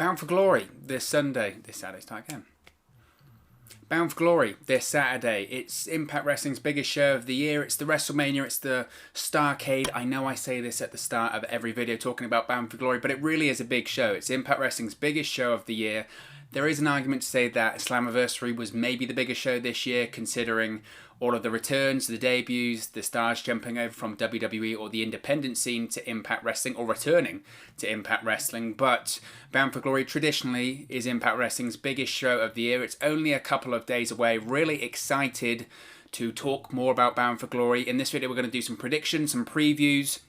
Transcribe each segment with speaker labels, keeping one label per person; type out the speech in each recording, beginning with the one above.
Speaker 1: Bound for Glory this Saturday, start again. Bound for Glory this Saturday. It's Impact Wrestling's biggest show of the year. It's the WrestleMania, it's the Starrcade. I know I say this at the start of every video talking about Bound for Glory, but it really is a big show. It's Impact Wrestling's biggest show of the year. There is an argument to say that Slammiversary was maybe the biggest show this year, considering all of the returns, the debuts, the stars jumping over from WWE or the independent scene to Impact Wrestling, or returning to Impact Wrestling. But Bound for Glory traditionally is Impact Wrestling's biggest show of the year. It's only a couple of days away. Really excited to talk more about Bound for Glory. In this video, we're going to do some predictions, some previews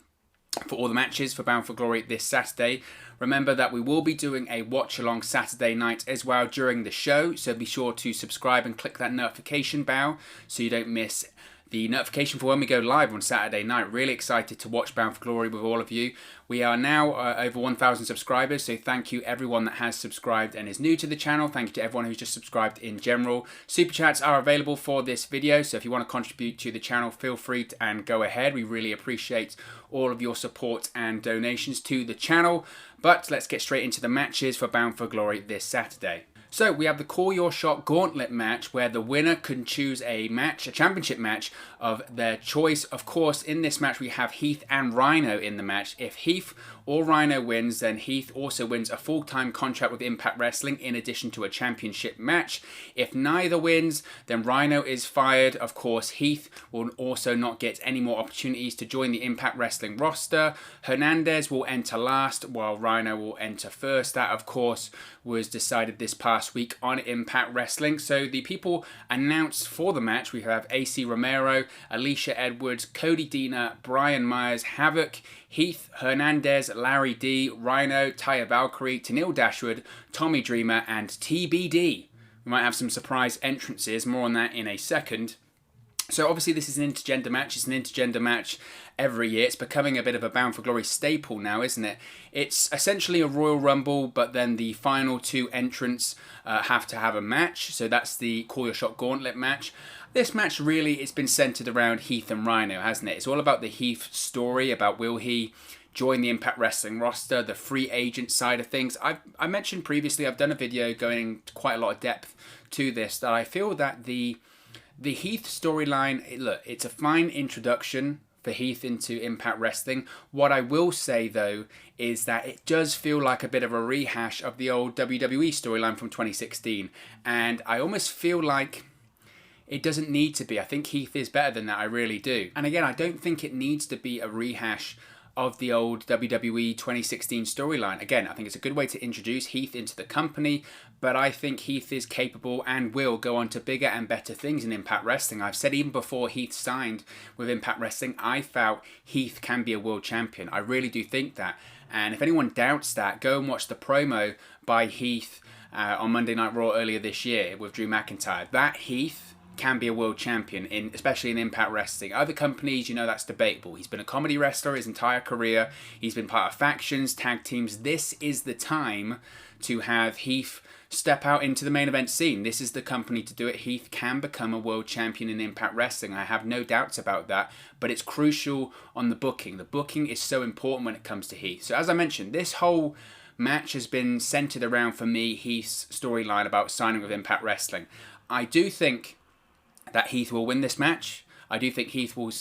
Speaker 1: for all the matches for Bound for Glory this Saturday. Remember that we will be doing a watch along Saturday night as well during the show, so be sure to subscribe and click that notification bell so you don't miss the notification for when we go live on Saturday night. Really excited to watch Bound for Glory with all of you. We are now over 1,000 subscribers, so thank you everyone that has subscribed and is new to the channel. Thank you to everyone who's just subscribed in general. Super chats are available for this video, so if you want to contribute to the channel, feel free and go ahead. We really appreciate all of your support and donations to the channel. But let's get straight into the matches for Bound for Glory this Saturday. So we have the Call Your Shot Gauntlet match, where the winner can choose a championship match of their choice. Of course, in this match we have Heath and Rhino in the match. If Heath or Rhino wins, then Heath also wins a full-time contract with Impact Wrestling in addition to a championship match. If neither wins, then Rhino is fired. Of course, Heath will also not get any more opportunities to join the Impact Wrestling roster. Hernandez will enter last, while Rhino will enter first. That, of course, was decided this past week on Impact Wrestling. So the people announced for the match, we have AC Romero, Alicia Edwards, Cody Deaner, Brian Myers, Havoc, Heath, Hernandez, Larry D, Rhino, Taya Valkyrie, Tenille Dashwood, Tommy Dreamer, and TBD. We might have some surprise entrances, more on that in a second. So obviously this is an intergender match. It's an intergender match every year. It's becoming a bit of a Bound for Glory staple now, isn't it? It's essentially a Royal Rumble, but then the final two entrants have to have a match. So that's the Call Your Shot Gauntlet match. This match really, it's been centered around Heath and Rhino, hasn't it? It's all about the Heath story, about will he join the Impact Wrestling roster, the free agent side of things. I mentioned previously, I've done a video going into quite a lot of depth to this, that I feel that the Heath storyline, look, it's a fine introduction for Heath into Impact Wrestling. What I will say, though, is that it does feel like a bit of a rehash of the old WWE storyline from 2016. And I almost feel like it doesn't need to be. I think Heath is better than that, I really do. And again, I don't think it needs to be a rehash of the old WWE 2016 storyline. Again, I think it's a good way to introduce Heath into the company, but I think Heath is capable and will go on to bigger and better things in Impact Wrestling. I've said even before Heath signed with Impact Wrestling, I felt Heath can be a world champion. I really do think that. And if anyone doubts that, go and watch the promo by Heath on Monday Night Raw earlier this year with Drew McIntyre. That Heath can be a world champion, especially in Impact Wrestling. Other companies, you know, that's debatable. He's been a comedy wrestler his entire career. He's been part of factions, tag teams. This is the time to have Heath step out into the main event scene. This is the company to do it. Heath can become a world champion in Impact Wrestling. I have no doubts about that, but it's crucial on the booking. The booking is so important when it comes to Heath. So as I mentioned, this whole match has been centered around, for me, Heath's storyline about signing with Impact Wrestling. I do think that Heath will win this match. I do think Heath will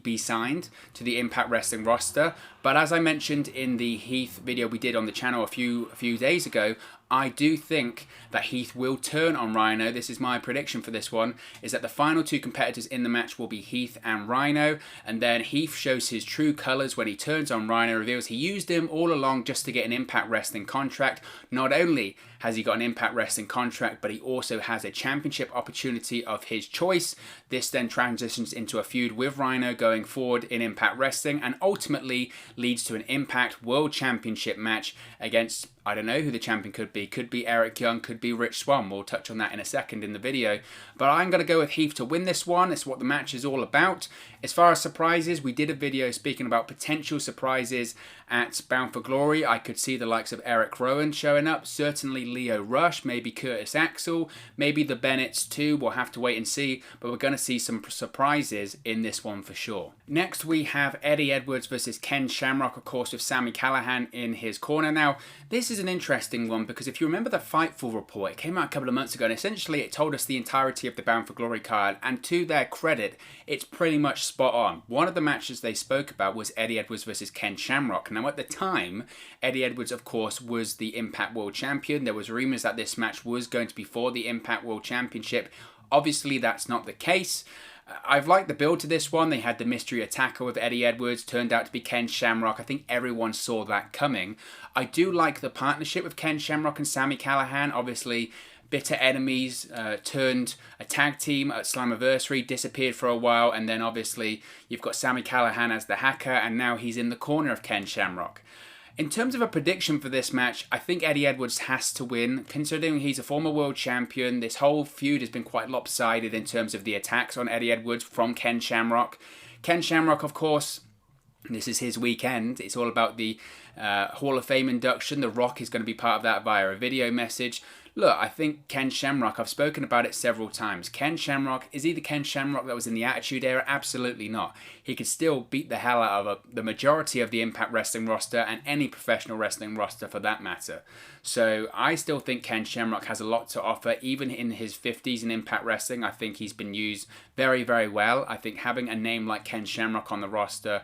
Speaker 1: be signed to the Impact Wrestling roster. But as I mentioned in the Heath video we did on the channel a few days ago, I do think that Heath will turn on Rhino. This is my prediction for this one, is that the final two competitors in the match will be Heath and Rhino, and then Heath shows his true colours when he turns on Rhino, reveals he used him all along just to get an Impact Wrestling contract. Not only has he got an Impact Wrestling contract, but he also has a championship opportunity of his choice. This then transitions into a feud with Rhino going forward in Impact Wrestling, and ultimately leads to an Impact World Championship match against, I don't know who the champion could be. Could be Eric Young, could be Rich Swann. We'll touch on that in a second in the video. But I'm going to go with Heath to win this one. It's what the match is all about. As far as surprises, we did a video speaking about potential surprises at Bound for Glory. I could see the likes of Eric Rowan showing up. Certainly Leo Rush, maybe Curtis Axel, maybe the Bennetts too. We'll have to wait and see. But we're going to see some surprises in this one for sure. Next we have Eddie Edwards versus Ken Shamrock, of course, with Sami Callihan in his corner. Now, this is is an interesting one because if you remember the Fightful report, it came out a couple of months ago and essentially it told us the entirety of the Bound for Glory card, and to their credit, it's pretty much spot on. One of the matches they spoke about was Eddie Edwards versus Ken Shamrock. Now at the time, Eddie Edwards of course was the Impact World Champion. There was rumours that this match was going to be for the Impact World Championship. Obviously that's not the case. I've liked the build to this one. They had the mystery attacker with Eddie Edwards, turned out to be Ken Shamrock. I think everyone saw that coming. I do like the partnership with Ken Shamrock and Sami Callihan. Obviously, bitter enemies, turned a tag team at Slammiversary, disappeared for a while, and then obviously you've got Sami Callihan as the hacker, and now he's in the corner of Ken Shamrock. In terms of a prediction for this match, I think Eddie Edwards has to win. Considering he's a former world champion, this whole feud has been quite lopsided in terms of the attacks on Eddie Edwards from Ken Shamrock. Ken Shamrock, of course, this is his weekend. It's all about the Hall of Fame induction. The Rock is going to be part of that via a video message. Look, I think Ken Shamrock, I've spoken about it several times. Ken Shamrock, is he the Ken Shamrock that was in the Attitude Era? Absolutely not. He could still beat the hell out of the majority of the Impact Wrestling roster and any professional wrestling roster for that matter. So I still think Ken Shamrock has a lot to offer, even in his 50s in Impact Wrestling. I think he's been used very, very well. I think having a name like Ken Shamrock on the roster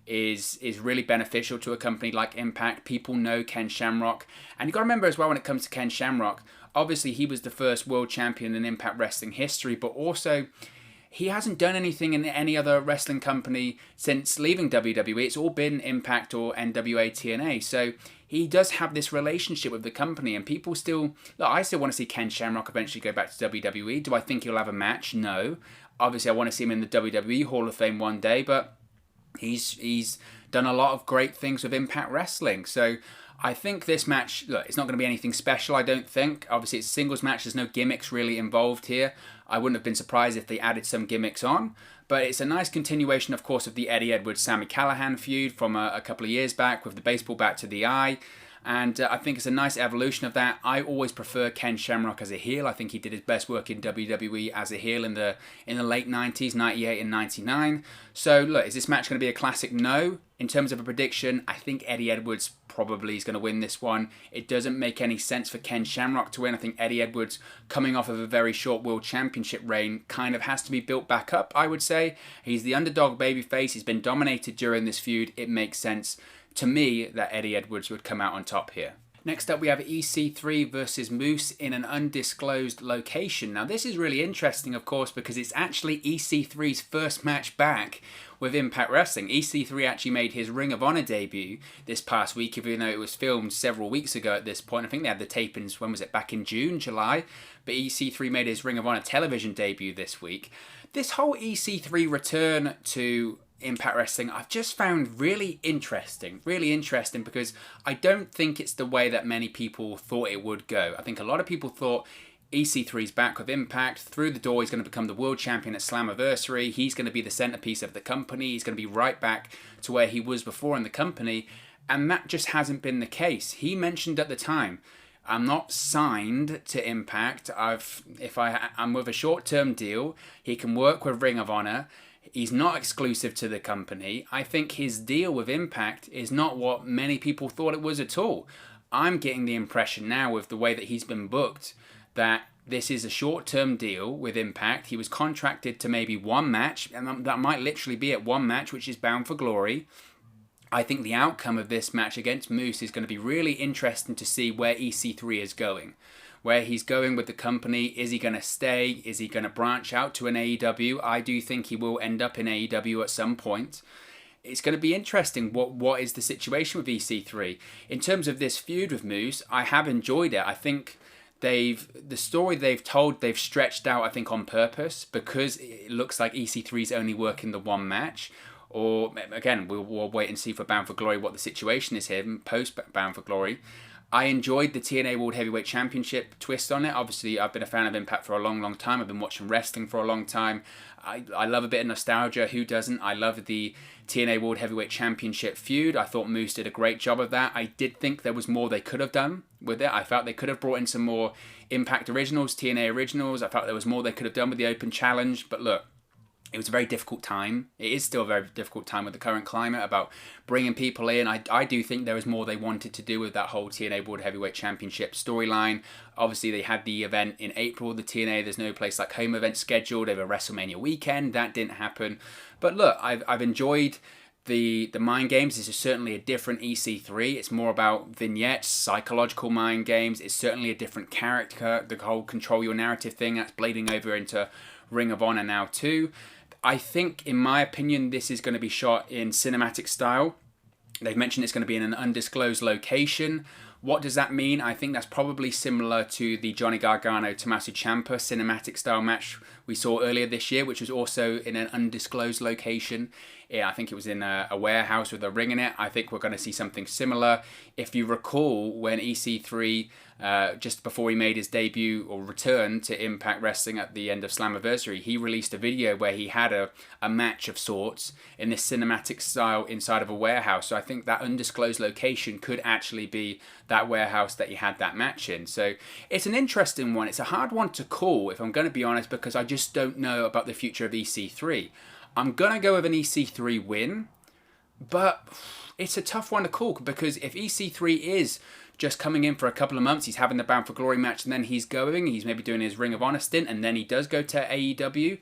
Speaker 1: is really beneficial to a company like Impact. People know Ken Shamrock. And you've got to remember as well, when it comes to Ken Shamrock, obviously he was the first world champion in Impact Wrestling history, but also he hasn't done anything in any other wrestling company since leaving WWE. It's all been Impact or NWA TNA. So he does have this relationship with the company, and people still... Look, I still want to see Ken Shamrock eventually go back to WWE. Do I think he'll have a match? No. Obviously, I want to see him in the WWE Hall of Fame one day, but he's done a lot of great things with Impact Wrestling. So I think this match, look, it's not going to be anything special, I don't think. Obviously, it's a singles match. There's no gimmicks really involved here. I wouldn't have been surprised if they added some gimmicks on. But it's a nice continuation, of course, of the Eddie Edwards-Sami Callihan feud from a couple of years back with the baseball bat to the eye. And I think it's a nice evolution of that. I always prefer Ken Shamrock as a heel. I think he did his best work in WWE as a heel in the late 90s, 98 and 99. So look, is this match going to be a classic? No. In terms of a prediction, I think Eddie Edwards probably is going to win this one. It doesn't make any sense for Ken Shamrock to win. I think Eddie Edwards, coming off of a very short World Championship reign, kind of has to be built back up, I would say. He's the underdog babyface. He's been dominated during this feud. It makes sense to me that Eddie Edwards would come out on top here. Next up, we have EC3 versus Moose in an undisclosed location. Now, this is really interesting, of course, because it's actually EC3's first match back with Impact Wrestling. EC3 actually made his Ring of Honor debut this past week, even though it was filmed several weeks ago at this point. I think they had the tapings, when was it, back in June, July? But EC3 made his Ring of Honor television debut this week. This whole EC3 return to Impact Wrestling I've just found really interesting because I don't think it's the way that many people thought it would go. I think a lot of people thought EC3's back with Impact, through the door he's going to become the world champion at Slammiversary, he's going to be the centerpiece of the company, he's going to be right back to where he was before in the company, and that just hasn't been the case. He mentioned at the time, I'm not signed to Impact, I'm with a short-term deal, he can work with Ring of Honor, he's not exclusive to the company. I think his deal with Impact is not what many people thought it was at all. I'm getting the impression now with the way that he's been booked that this is a short-term deal with Impact. He was contracted to maybe one match, and that might literally be at one match, which is Bound for Glory. I think the outcome of this match against Moose is going to be really interesting to see where EC3 is going. Where he's going with the company. Is he going to stay? Is he going to branch out to an AEW? I do think he will end up in AEW at some point. It's going to be interesting. What is the situation with EC3? In terms of this feud with Moose, I have enjoyed it. I think the story they've told, they've stretched out, I think, on purpose, because it looks like EC3's only working the one match. Or, again, we'll wait and see for Bound for Glory what the situation is here, post Bound for Glory. I enjoyed the TNA World Heavyweight Championship twist on it. Obviously, I've been a fan of Impact for a long, long time. I've been watching wrestling for a long time. I love a bit of nostalgia. Who doesn't? I love the TNA World Heavyweight Championship feud. I thought Moose did a great job of that. I did think there was more they could have done with it. I felt they could have brought in some more Impact originals, TNA originals. I felt there was more they could have done with the Open Challenge. But look, It was a very difficult time. It is still a very difficult time with the current climate about bringing people in. I do think there was more they wanted to do with that whole TNA World Heavyweight Championship storyline. Obviously, they had the event in April, the TNA There's No Place Like Home event scheduled over WrestleMania weekend. That didn't happen. But look, I've enjoyed the mind games. This is certainly a different EC3. It's more about vignettes, psychological mind games. It's certainly a different character. The whole control your narrative thing, that's blading over into Ring of Honor now too. I think, in my opinion, this is going to be shot in cinematic style. They've mentioned it's going to be in an undisclosed location. What does that mean? I think that's probably similar to the Johnny Gargano-Tommaso Ciampa cinematic style match we saw earlier this year, which was also in an undisclosed location. Yeah, I think it was in a warehouse with a ring in it. I think we're going to see something similar. If you recall, when EC3, just before he made his debut or return to Impact Wrestling at the end of Slammiversary, he released a video where he had a match of sorts in this cinematic style inside of a warehouse. So I think that undisclosed location could actually be that warehouse that he had that match in. So it's an interesting one. It's a hard one to call, if I'm going to be honest, because I just don't know about the future of EC3. I'm going to go with an EC3 win, but it's a tough one to call, because if EC3 is just coming in for a couple of months, he's having the Bound for Glory match, and then he's maybe doing his Ring of Honor stint, and then he does go to AEW,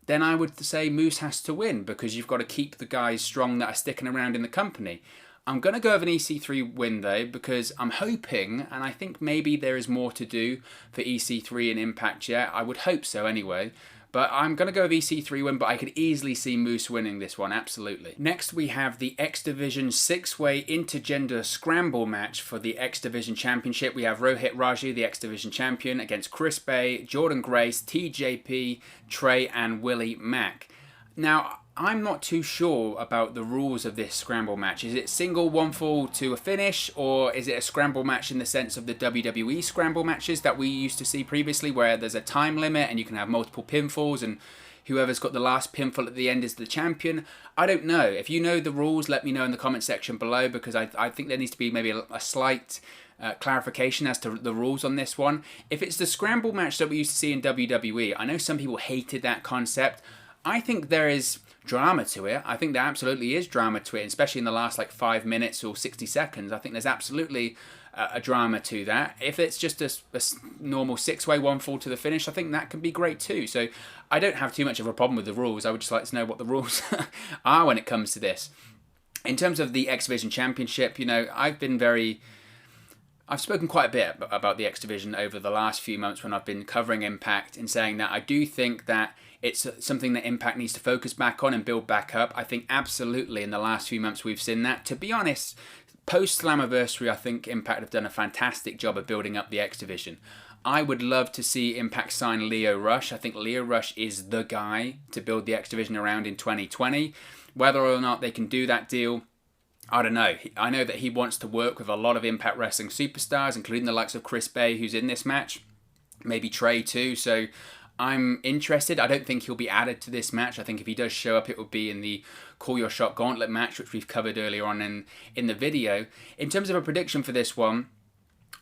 Speaker 1: then I would say Moose has to win, because you've got to keep the guys strong that are sticking around in the company. I'm going to go with an EC3 win though, because I'm hoping, and I think maybe there is more to do for EC3 in Impact yet. I would hope so anyway. But I'm going to go with EC3 win, but I could easily see Moose winning this one, absolutely. Next, we have the X Division 6-way intergender scramble match for the X Division Championship. We have Rohit Raju, the X Division Champion, against Chris Bay, Jordan Grace, TJP, Trey, and Willie Mack. Now, I'm not too sure about the rules of this scramble match. Is it single one fall to a finish, or is it a scramble match in the sense of the WWE scramble matches that we used to see previously, where there's a time limit and you can have multiple pinfalls and whoever's got the last pinfall at the end is the champion? I don't know. If you know the rules, let me know in the comment section below, because I think there needs to be maybe a slight clarification as to the rules on this one. If it's the scramble match that we used to see in WWE, I know some people hated that concept. I think there is drama to it. I think there absolutely is drama to it, especially in the last 5 minutes or 60 seconds. I think there's absolutely a drama to that. If it's just a normal 6-way one fall to the finish, I think that can be great too. So I don't have too much of a problem with the rules. I would just like to know what the rules are when it comes to this. In terms of the X Division Championship, I've spoken quite a bit about the X Division over the last few months when I've been covering Impact, in saying that I do think that it's something that Impact needs to focus back on and build back up. I think absolutely in the last few months we've seen that. To be honest, post-Slammiversary, I think Impact have done a fantastic job of building up the X Division. I would love to see Impact sign Leo Rush. I think Leo Rush is the guy to build the X Division around in 2020. Whether or not they can do that deal, I don't know. I know that he wants to work with a lot of Impact Wrestling superstars, including the likes of Chris Bay, who's in this match. Maybe Trey too. So I'm interested. I don't think he'll be added to this match. I think if he does show up, it will be in the Call Your Shot Gauntlet match, which we've covered earlier on in the video. In terms of a prediction for this one,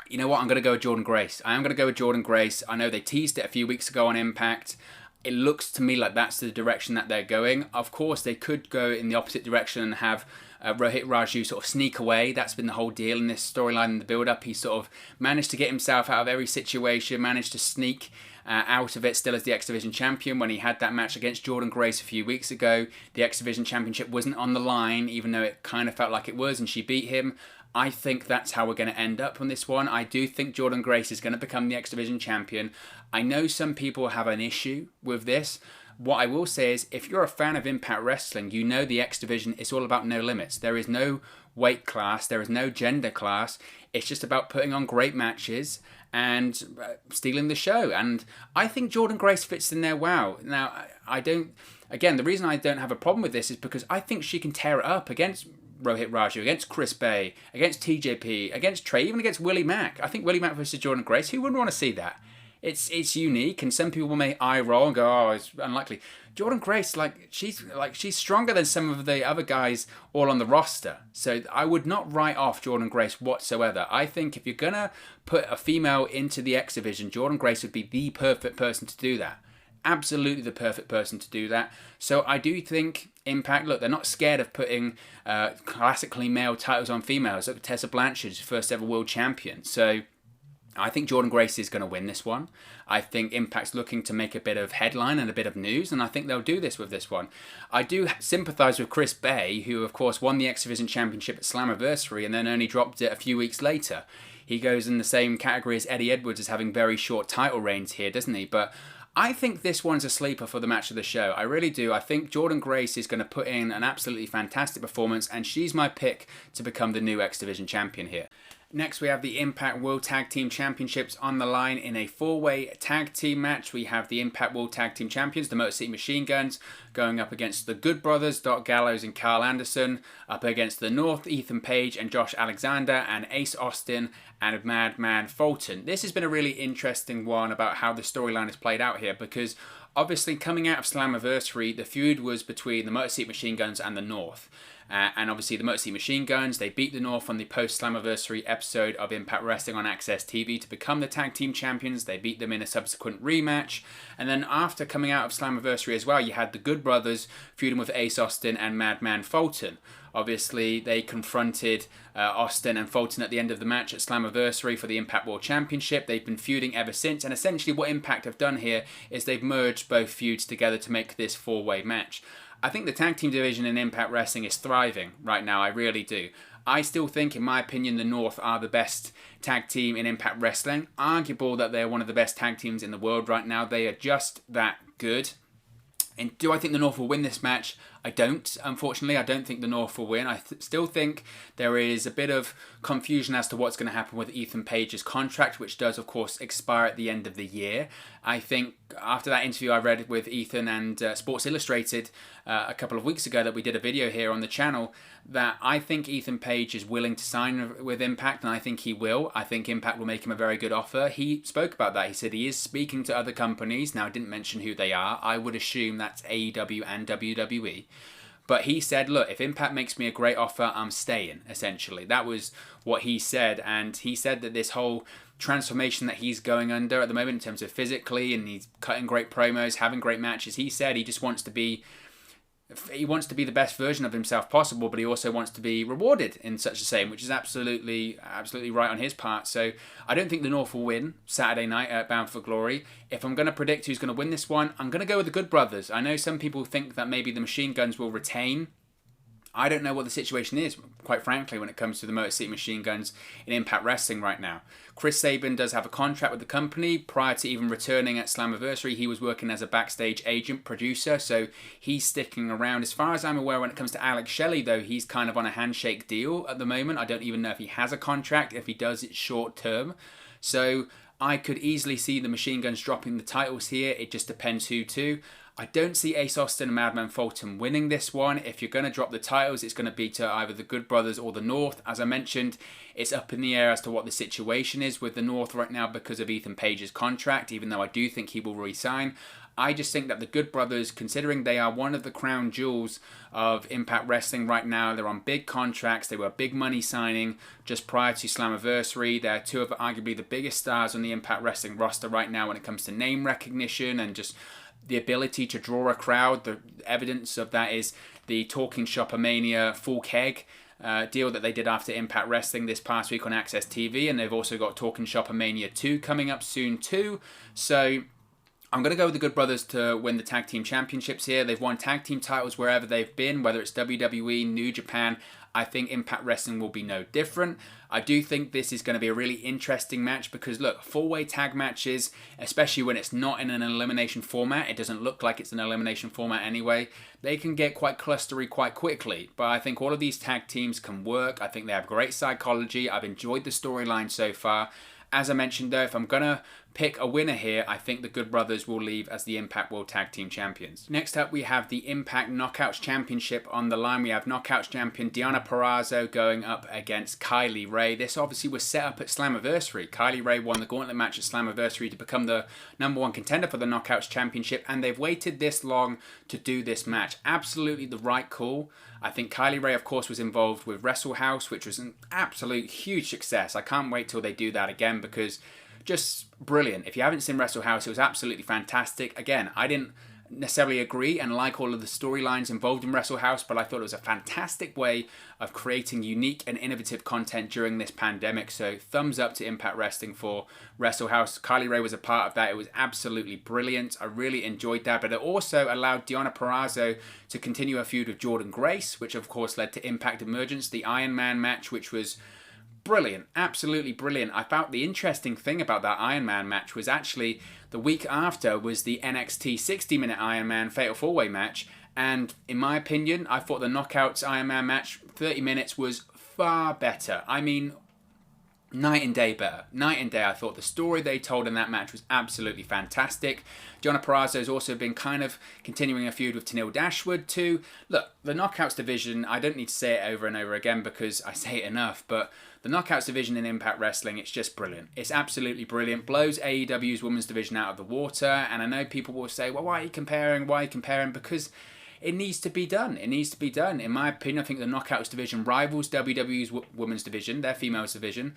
Speaker 1: you know what? I'm going to go with Jordan Grace. I am going to go with Jordan Grace. I know they teased it a few weeks ago on Impact. It looks to me like that's the direction that they're going. Of course, they could go in the opposite direction and have Rohit Raju sort of sneak away. That's been the whole deal in this storyline and the build-up. He sort of managed to get himself out of every situation, managed to sneak out of it still as the X Division Champion. When he had that match against Jordan Grace a few weeks ago, the X Division Championship wasn't on the line, even though it kind of felt like it was, and she beat him. I think that's how we're going to end up on this one. I do think Jordan Grace is going to become the X Division Champion. I know some people have an issue with this. What I will say is, if you're a fan of Impact Wrestling, you know the X Division is all about no limits. There is no weight class, there is no gender class. It's just about putting on great matches and stealing the show. And I think Jordan Grace fits in there well. Now, again, the reason I don't have a problem with this is because I think she can tear it up against Rohit Raju, against Chris Bay, against TJP, against Trey, even against Willie Mack. I think Willie Mack versus Jordan Grace, who wouldn't want to see that? It's unique, and some people may eye roll and go, "Oh, it's unlikely." Jordan Grace, she's stronger than some of the other guys all on the roster. So I would not write off Jordan Grace whatsoever. I think if you're gonna put a female into the X Division, Jordan Grace would be the perfect person to do that. absolutely the perfect person to do that. So I do think Impact, look, they're not scared of putting classically male titles on females. Look, Tessa Blanchard's first ever world champion. So I think Jordynne Grace is going to win this one. I think Impact's looking to make a bit of headline and a bit of news, and I think they'll do this with this one. I do sympathise with Chris Bay, who of course won the X Division Championship at Slammiversary and then only dropped it a few weeks later. He goes in the same category as Eddie Edwards as having very short title reigns here, doesn't he? But I think this one's a sleeper for the match of the show. I really do. I think Jordynne Grace is going to put in an absolutely fantastic performance, and she's my pick to become the new X Division champion here. Next, we have the Impact World Tag Team Championships on the line in a four-way tag team match. We have the Impact World Tag Team Champions, the Motor City Machine Guns, going up against the Good Brothers, Doc Gallows and Carl Anderson, up against the North, Ethan Page and Josh Alexander, and Ace Austin and Madman Fulton. This has been a really interesting one about how the storyline is played out here, because obviously coming out of Slammiversary, the feud was between the Motor City Machine Guns and the North. And obviously the Motor City Machine Guns, they beat the North on the post-Slammiversary episode of Impact Wrestling on Access TV to become the tag team champions. They beat them in a subsequent rematch. And then after coming out of Slammiversary as well, you had the Good Brothers feuding with Ace Austin and Madman Fulton. Obviously, they confronted Austin and Fulton at the end of the match at Slammiversary for the Impact World Championship. They've been feuding ever since, and essentially what Impact have done here is they've merged both feuds together to make this four-way match. I think the tag team division in Impact Wrestling is thriving right now, I really do. I still think, in my opinion, the North are the best tag team in Impact Wrestling. Arguable that they're one of the best tag teams in the world right now. They are just that good. And do I think the North will win this match? I don't. Unfortunately, I don't think the North will win. I still think there is a bit of confusion as to what's going to happen with Ethan Page's contract, which does, of course, expire at the end of the year. I think after that interview I read with Ethan and Sports Illustrated a couple of weeks ago that we did a video here on the channel, that I think Ethan Page is willing to sign with Impact, and I think he will. I think Impact will make him a very good offer. He spoke about that. He said he is speaking to other companies. Now, I didn't mention who they are. I would assume that's AEW and WWE. But he said, look, if Impact makes me a great offer, I'm staying, essentially. That was what he said. And he said that this whole transformation that he's going under at the moment in terms of physically, and he's cutting great promos, having great matches, he said he just wants to be the best version of himself possible, but he also wants to be rewarded in such the same, which is absolutely right on his part. So I don't think the North will win Saturday night at Bound for Glory. If I'm going to predict who's going to win this one, I'm going to go with the Good Brothers. I know some people think that maybe the Machine Guns will retain. I don't know what the situation is, quite frankly, when it comes to the Motor City Machine Guns in Impact Wrestling right now. Chris Sabin does have a contract with the company. Prior to even returning at Slammiversary, he was working as a backstage agent producer, so he's sticking around. As far as I'm aware, when it comes to Alex Shelley, though, he's kind of on a handshake deal at the moment. I don't even know if he has a contract. If he does, it's short term. So I could easily see the Machine Guns dropping the titles here. It just depends who to. I don't see Ace Austin and Madman Fulton winning this one. If you're going to drop the titles, it's going to be to either the Good Brothers or the North. As I mentioned, it's up in the air as to what the situation is with the North right now because of Ethan Page's contract, even though I do think he will re-sign. I just think that the Good Brothers, considering they are one of the crown jewels of Impact Wrestling right now, they're on big contracts, they were a big money signing just prior to Slammiversary. They're two of arguably the biggest stars on the Impact Wrestling roster right now when it comes to name recognition and just the ability to draw a crowd. The evidence of that is the Talking Shopper Mania full keg deal that they did after Impact Wrestling this past week on Access TV, and they've also got Talking Shopper Mania 2 coming up soon too. So I'm going to go with the Good Brothers to win the tag team championships here. They've won tag team titles wherever they've been, whether it's WWE, New Japan. I think Impact Wrestling will be no different. I do think this is going to be a really interesting match because, look, four-way tag matches, especially when it's not in an elimination format, it doesn't look like it's an elimination format anyway, they can get quite clustery quite quickly. But I think all of these tag teams can work. I think they have great psychology. I've enjoyed the storyline so far. As I mentioned, though, if I'm going to pick a winner here, I think the Good Brothers will leave as the Impact World Tag Team Champions. Next up, we have the Impact Knockouts Championship on the line. We have Knockouts Champion Deonna Purrazzo going up against Kylie Rae. This obviously was set up at Slammiversary. Kylie Rae won the Gauntlet match at Slammiversary to become the #1 contender for the Knockouts Championship, and they've waited this long to do this match. Absolutely the right call. I think Kylie Rae, of course, was involved with Wrestle House, which was an absolute huge success. I can't wait till they do that again because just brilliant. If you haven't seen Wrestle House, it was absolutely fantastic. Again, I didn't necessarily agree and like all of the storylines involved in Wrestle House, but I thought it was a fantastic way of creating unique and innovative content during this pandemic. So thumbs up to Impact Wrestling for Wrestle House. Kylie Rae was a part of that. It was absolutely brilliant. I really enjoyed that, but it also allowed Deonna Purrazzo to continue a feud with Jordynne Grace, which of course led to Impact Emergence, the Iron Man match, which was brilliant, absolutely brilliant. I found the interesting thing about that Iron Man match was actually the week after was the NXT 60-minute Iron Man Fatal 4-Way match, and in my opinion, I thought the Knockouts Iron Man match, 30 minutes, was far better. I mean, night and day better. Night and day. I thought the story they told in that match was absolutely fantastic. Deonna Purrazzo has also been kind of continuing a feud with Tenille Dashwood too. Look, the Knockouts division, I don't need to say it over and over again because I say it enough, but the Knockouts division in Impact Wrestling, it's just brilliant. It's absolutely brilliant. Blows AEW's women's division out of the water. And I know people will say, well, why are you comparing? Why are you comparing? Because it needs to be done. It needs to be done. In my opinion, I think the Knockouts division rivals WWE's women's division, their females division.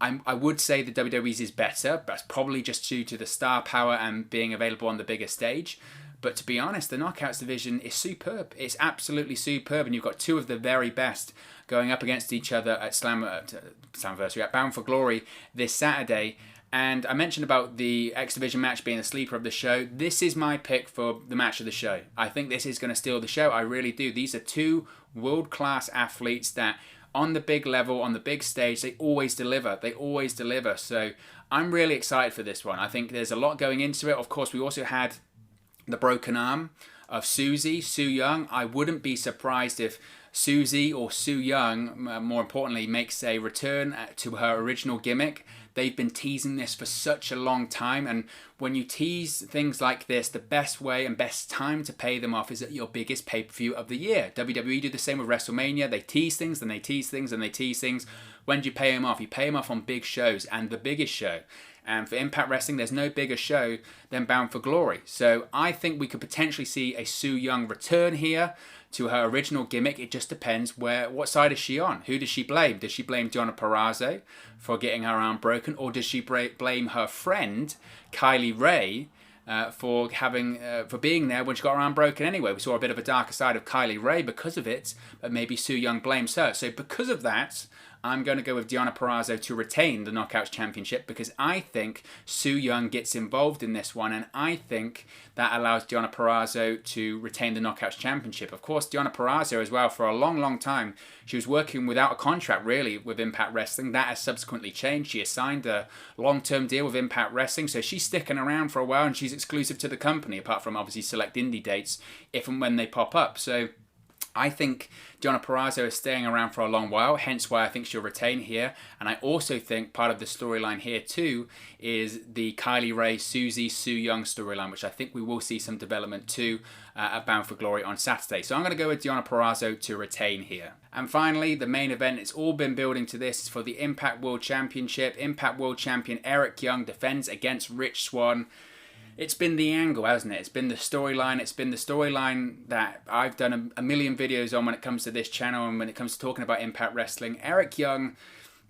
Speaker 1: I would say the WWE's is better, but that's probably just due to the star power and being available on the bigger stage. But to be honest, the Knockouts division is superb. It's absolutely superb, and you've got two of the very best going up against each other at Slammiversary, at Bound for Glory this Saturday. And I mentioned about the X Division match being the sleeper of the show. This is my pick for the match of the show. I think this is going to steal the show. I really do. These are two world-class athletes that, on the big level, on the big stage, they always deliver. They always deliver. So I'm really excited for this one. I think there's a lot going into it. Of course, we also had the broken arm of Su Yung. I wouldn't be surprised if Susie or Su Yung, more importantly, makes a return to her original gimmick. They've been teasing this for such a long time, and when you tease things like this, the best way and best time to pay them off is at your biggest pay-per-view of the year. WWE do the same with WrestleMania. They tease things, then they tease things, and they tease things. When do you pay them off? You pay them off on big shows, and the biggest show. And for Impact Wrestling, there's no bigger show than Bound for Glory. So I think we could potentially see a Su Yung return here to her original gimmick. It just depends what side is she on? Who does she blame? Does she blame Deonna Purrazzo for getting her arm broken, or does she blame her friend Kylie Rae for being there when she got her arm broken anyway? We saw a bit of a darker side of Kylie Rae because of it, but maybe Su Yung blames her. So because of that, I'm going to go with Deonna Purrazzo to retain the Knockouts Championship, because I think Su Yung gets involved in this one, and I think that allows Deonna Purrazzo to retain the Knockouts Championship. Of course, Deonna Purrazzo as well, for a long, long time, she was working without a contract, really, with Impact Wrestling. That has subsequently changed. She has signed a long-term deal with Impact Wrestling, so she's sticking around for a while, and she's exclusive to the company, apart from obviously select indie dates, if and when they pop up. So I think Deonna Purrazzo is staying around for a long while, hence why I think she'll retain here. And I also think part of the storyline here too is the Kylie Rae, Su Yung storyline, which I think we will see some development too at Bound for Glory on Saturday. So I'm going to go with Deonna Purrazzo to retain here. And finally, the main event, it's all been building to this for the Impact World Championship. Impact World Champion Eric Young defends against Rich Swann. It's been the angle, hasn't it? It's been the storyline. It's been the storyline that I've done a million videos on when it comes to this channel and when it comes to talking about Impact Wrestling. Eric Young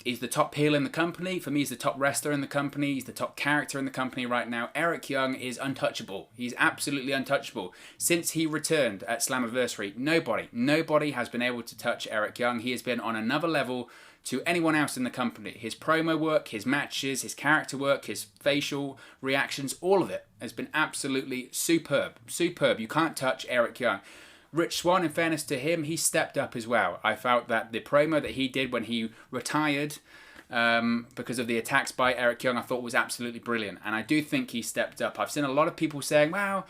Speaker 1: is the top heel in the company. For me, he's the top wrestler in the company. He's the top character in the company right now. Eric Young is untouchable. He's absolutely untouchable. Since he returned at Slammiversary, nobody has been able to touch Eric Young. He has been on another level to anyone else in the company. His promo work, his matches, his character work, his facial reactions, all of it has been absolutely superb. Superb. You can't touch Eric Young. Rich Swann, in fairness to him, he stepped up as well. I felt that the promo that he did when he retired because of the attacks by Eric Young, I thought was absolutely brilliant. And I do think he stepped up. I've seen a lot of people saying, wow,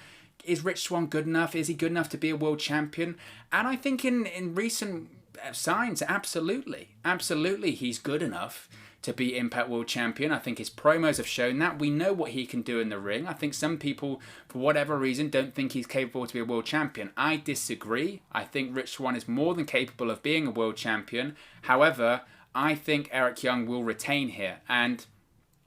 Speaker 1: is Rich Swann good enough? Is he good enough to be a world champion? And I think in recent signs, absolutely he's good enough to be Impact World Champion. I think his promos have shown that. We know what he can do in the ring. I think some people, for whatever reason, don't think he's capable to be a world champion. I disagree. I think Rich Swann is more than capable of being a world champion. However, I think Eric Young will retain here. And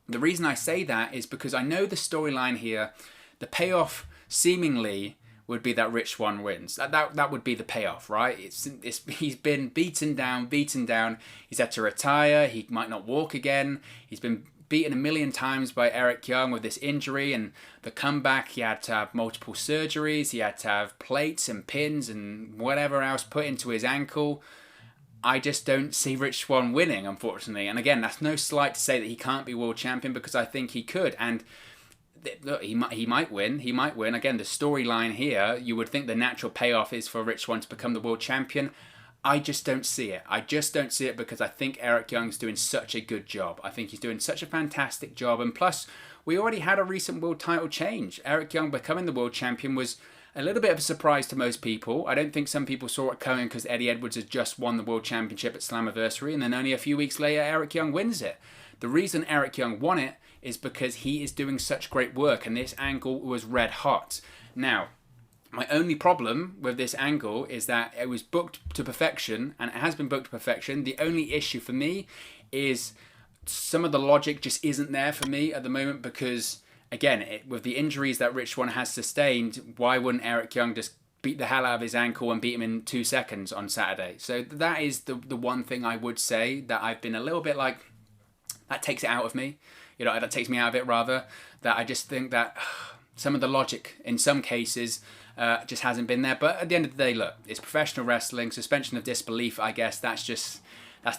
Speaker 1: the reason I say that is because I know the storyline here, the payoff seemingly would be that Rich Swann wins. That would be the payoff, right? He's been beaten down. He's had to retire. He might not walk again. He's been beaten a million times by Eric Young with this injury and the comeback. He had to have multiple surgeries. He had to have plates and pins and whatever else put into his ankle. I just don't see Rich Swann winning, unfortunately. And again, that's no slight to say that he can't be world champion, because I think he could. And look, he might win. He might win. Again, the storyline here, you would think the natural payoff is for Rich Swann to become the world champion. I just don't see it. I just don't see it, because I think Eric Young's doing such a good job. I think he's doing such a fantastic job. And plus, we already had a recent world title change. Eric Young becoming the world champion was a little bit of a surprise to most people. I don't think some people saw it coming, because Eddie Edwards had just won the world championship at Slammiversary, and then only a few weeks later, Eric Young wins it. The reason Eric Young won it is because he is doing such great work, and this angle was red hot. Now, my only problem with this angle is that it was booked to perfection, and it has been booked to perfection. The only issue for me is some of the logic just isn't there for me at the moment, because, again, with the injuries that Rich Swann has sustained, why wouldn't Eric Young just beat the hell out of his ankle and beat him in 2 seconds on Saturday? So that is the one thing I would say that I've been a little bit like, that takes it out of me. You know, that takes me out of it, rather. That I just think that some of the logic in some cases just hasn't been there. But at the end of the day, look, it's professional wrestling. Suspension of disbelief, I guess, that's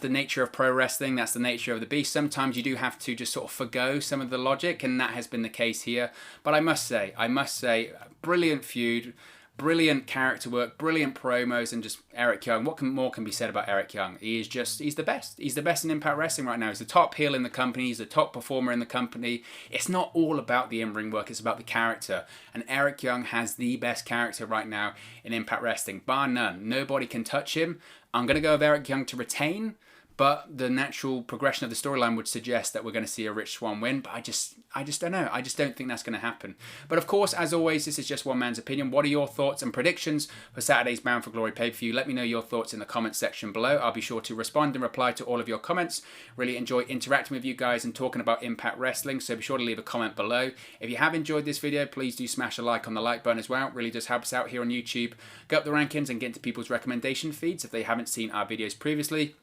Speaker 1: the nature of pro wrestling. That's the nature of the beast. Sometimes you do have to just sort of forgo some of the logic, and that has been the case here. But I must say, brilliant feud, brilliant character work, brilliant promos, and just Eric Young. What more can be said about Eric Young? He's the best. He's the best in Impact Wrestling right now. He's the top heel in the company. He's the top performer in the company. It's not all about the in-ring work. It's about the character. And Eric Young has the best character right now in Impact Wrestling, bar none. Nobody can touch him. I'm going to go with Eric Young to retain, but the natural progression of the storyline would suggest that we're going to see a Rich Swann win, but I just don't know. I just don't think that's going to happen. But of course, as always, this is just one man's opinion. What are your thoughts and predictions for Saturday's Bound for Glory pay-per-view? Let me know your thoughts in the comments section below. I'll be sure to respond and reply to all of your comments. Really enjoy interacting with you guys and talking about Impact Wrestling, so be sure to leave a comment below. If you have enjoyed this video, please do smash a like on the like button as well. It really does help us out here on YouTube. Go up the rankings and get into people's recommendation feeds if they haven't seen our videos previously.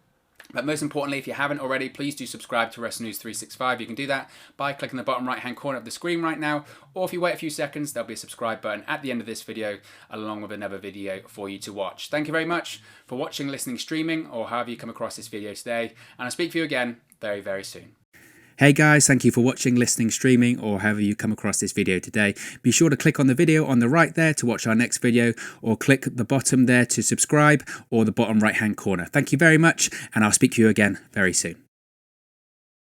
Speaker 1: But most importantly, if you haven't already, please do subscribe to Wrestle News 365. You can do that by clicking the bottom right hand corner of the screen right now, or if you wait a few seconds, there'll be a subscribe button at the end of this video along with another video for you to watch. Thank you very much for watching, listening, streaming, or however you come across this video today, and I'll speak to you again very, very soon. Hey guys, thank you for watching, listening, streaming, or however you come across this video today. Be sure to click on the video on the right there to watch our next video, or click the bottom there to subscribe, or the bottom right hand corner. Thank you very much, and I'll speak to you again very soon.